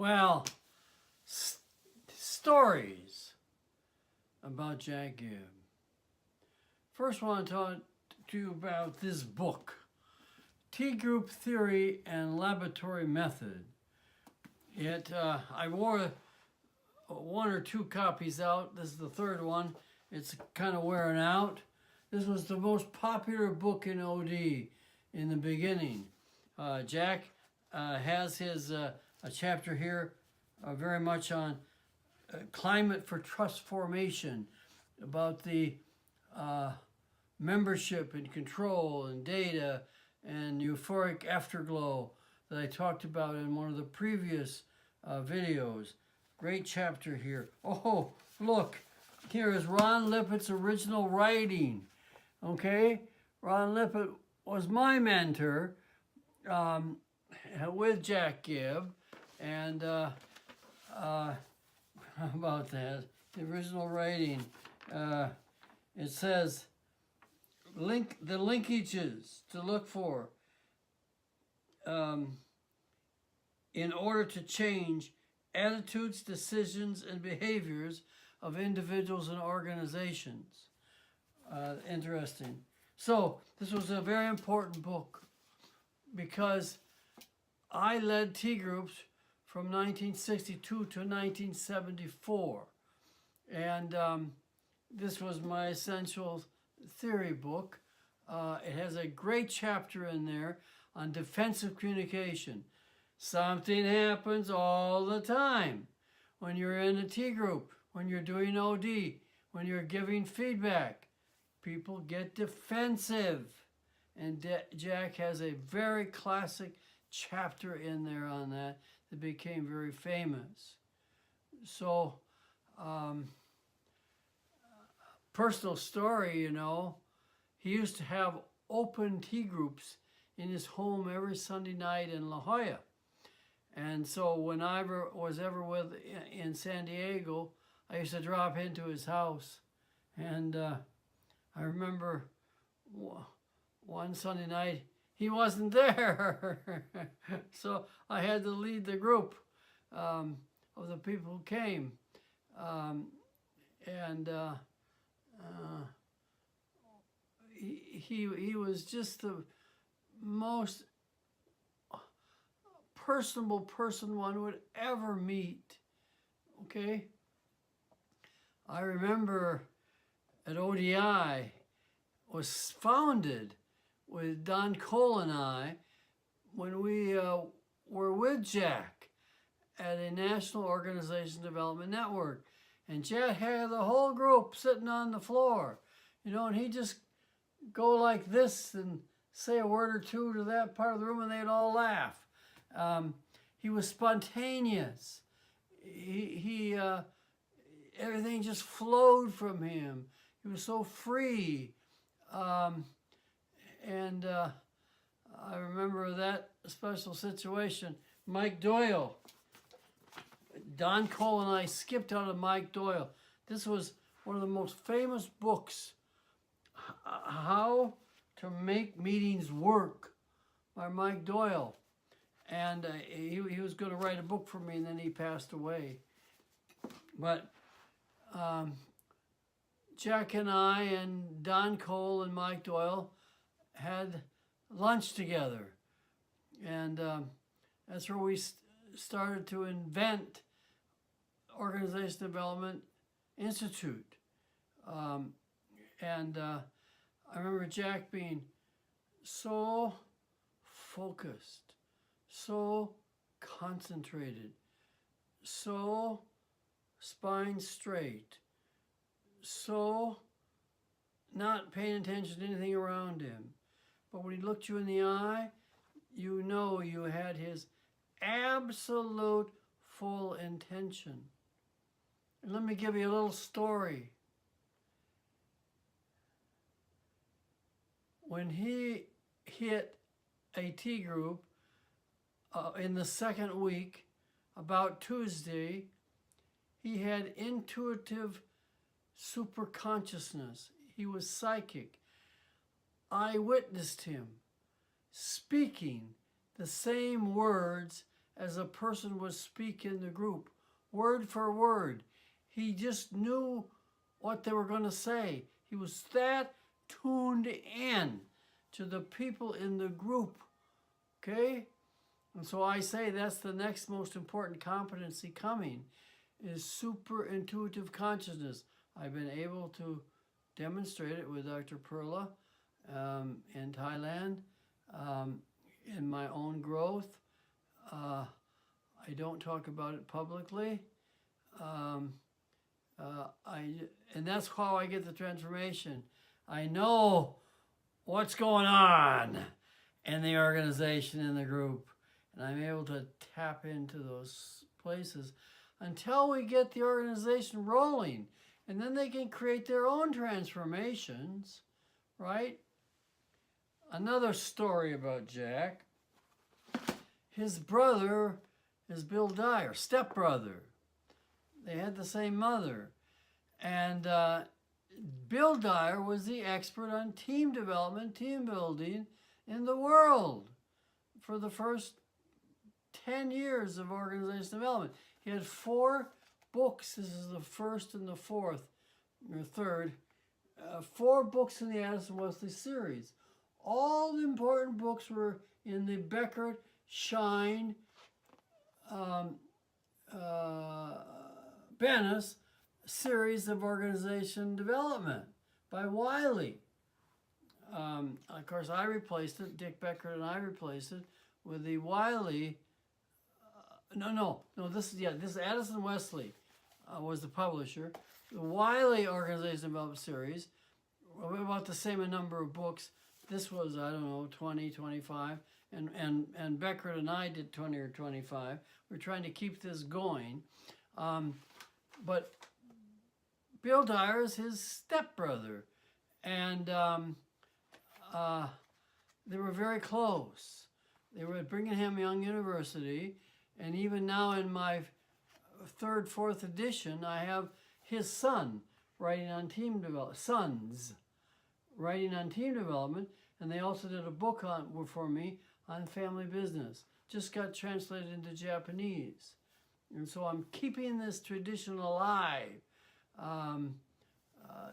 Well, stories about Jack Gibb. First, I want to talk to you about this book, T-Group Theory and Laboratory Method. I wore one or two copies out. This is the third one. It's kind of wearing out. This was the most popular book in OD in the beginning. Jack has his a chapter here very much on climate for trust formation, about the membership and control and data and euphoric afterglow that I talked about in one of the previous videos. Great chapter here. Oh, look, here is Ron Lippett's original writing. Okay, Ron Lippett was my mentor with Jack Gibb, and how about that? The original writing. It says the linkages to look for in order to change attitudes, decisions, and behaviors of individuals and organizations. Interesting. So this was a very important book because I led T groups from 1962 to 1974, and this was my essential theory book. It has a great chapter in there on defensive communication. Something happens all the time when you're in a T group, when you're doing OD, when you're giving feedback. People get defensive. And Jack has a very classic chapter in there on that became very famous. So, personal story, you know, he used to have open tea groups in his home every Sunday night in La Jolla. And so when I was ever in San Diego, I used to drop into his house. And I remember one Sunday night, he wasn't there. So I had to lead the group of the people who came. He was just the most personable person one would ever meet. Okay? I remember at ODI was founded with Don Cole and I when we were with Jack at a National Organization Development Network. And Jack had the whole group sitting on the floor, you know, and he'd just go like this and say a word or two to that part of the room and they'd all laugh. He was spontaneous. Everything just flowed from him. He was so free. I remember that special situation. Mike Doyle. Don Cole and I skipped out of Mike Doyle. This was one of the most famous books, How to Make Meetings Work, by Mike Doyle. And he was going to write a book for me, and then he passed away. But Jack and I and Don Cole and Mike Doyle had lunch together. And that's where we started to invent Organization Development Institute. I remember Jack being so focused, so concentrated, so spine straight, so not paying attention to anything around him. But when he looked you in the eye, you know you had his absolute full intention. And let me give you a little story. When he hit a T group in the second week, about Tuesday, he had intuitive superconsciousness. He was psychic. I witnessed him speaking the same words as a person would speak in the group, word for word. He just knew what they were going to say. He was that tuned in to the people in the group, okay? And so I say that's the next most important competency coming, is super intuitive consciousness. I've been able to demonstrate it with Dr. Perla in Thailand, in my own growth. I don't talk about it publicly. And that's how I get the transformation. I know what's going on in the organization, in the group, and I'm able to tap into those places until we get the organization rolling, and then they can create their own transformations, right? Another story about Jack. His brother is Bill Dyer, stepbrother. They had the same mother. And Bill Dyer was the expert on team development, team building in the world for the first 10 years of organizational development. He had 4 books. This is the first and the fourth, or third. 4 books in the Addison Wesley series. All the important books were in the Beckert, Shine, Bennis series of organization development by Wiley. Of course, I replaced it. Dick Beckert and I replaced it with the Wiley. No. This is Addison Wesley was the publisher. The Wiley Organization Development Series, about the same number of books. This was, I don't know, 20, 25. And Beckert and I did 20 or 25. We're trying to keep this going. But Bill Dyer is his stepbrother. And they were very close. They were at Brigham Young University. And even now in my 3rd, 4th edition, I have his son writing on team development, sons writing on team development. And they also did a book for me on family business. Just got translated into Japanese. And so I'm keeping this tradition alive.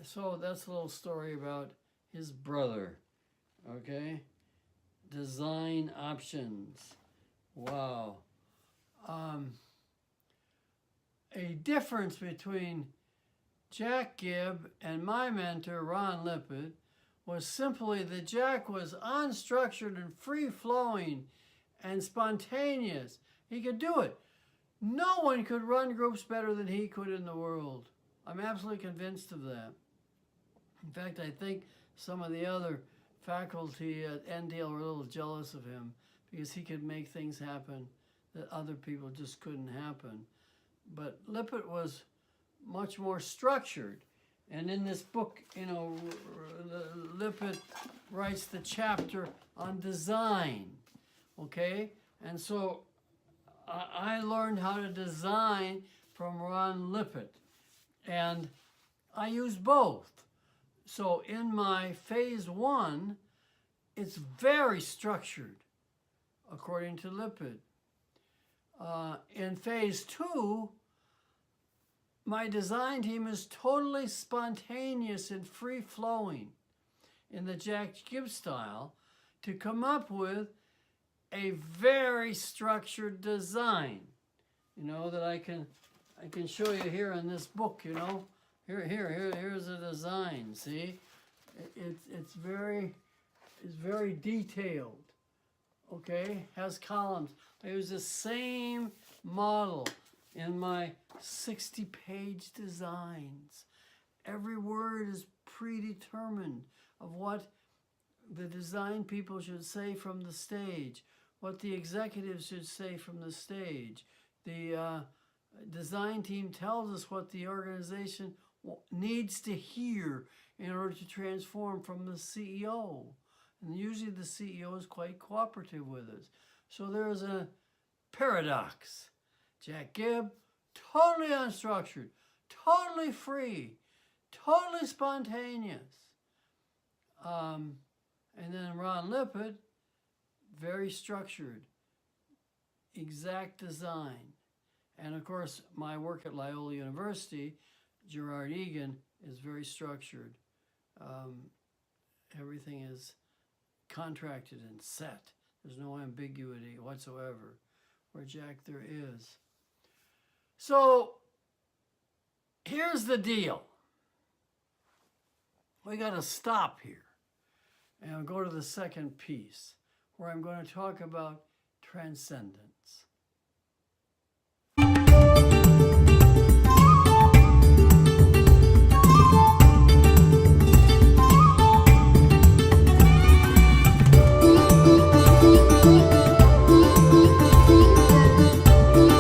So that's a little story about his brother. Okay? Design options. Wow. A difference between Jack Gibb and my mentor, Ron Lippert, was simply that Jack was unstructured and free-flowing and spontaneous. He could do it. No one could run groups better than he could in the world. I'm absolutely convinced of that. In fact, I think some of the other faculty at NDL were a little jealous of him because he could make things happen that other people just couldn't happen. But Lippert was much more structured. And in this book, Lippert writes the chapter on design, okay? And so I learned how to design from Ron Lippert, and I use both. So in my phase 1, it's very structured, according to Lippert. In phase 2, my design team is totally spontaneous and free-flowing in the Jack Gibb style to come up with a very structured design, that I can show you here in this book, Here's a design, see? It's very detailed, okay? Has columns. I use the same model in my 60-page designs. Every word is predetermined of what the design people should say from the stage, what the executives should say from the stage. The design team tells us what the organization needs to hear in order to transform from the CEO. And usually the CEO is quite cooperative with us. So there is a paradox. Jack Gibb, totally unstructured, totally free, totally spontaneous. And then Ron Lippert, very structured, exact design. And of course, my work at Loyola University, Gerard Egan, is very structured. Everything is contracted and set. There's no ambiguity whatsoever, where Jack there is. So here's the deal. We got to stop here and I'll go to the second piece where I'm going to talk about transcendence.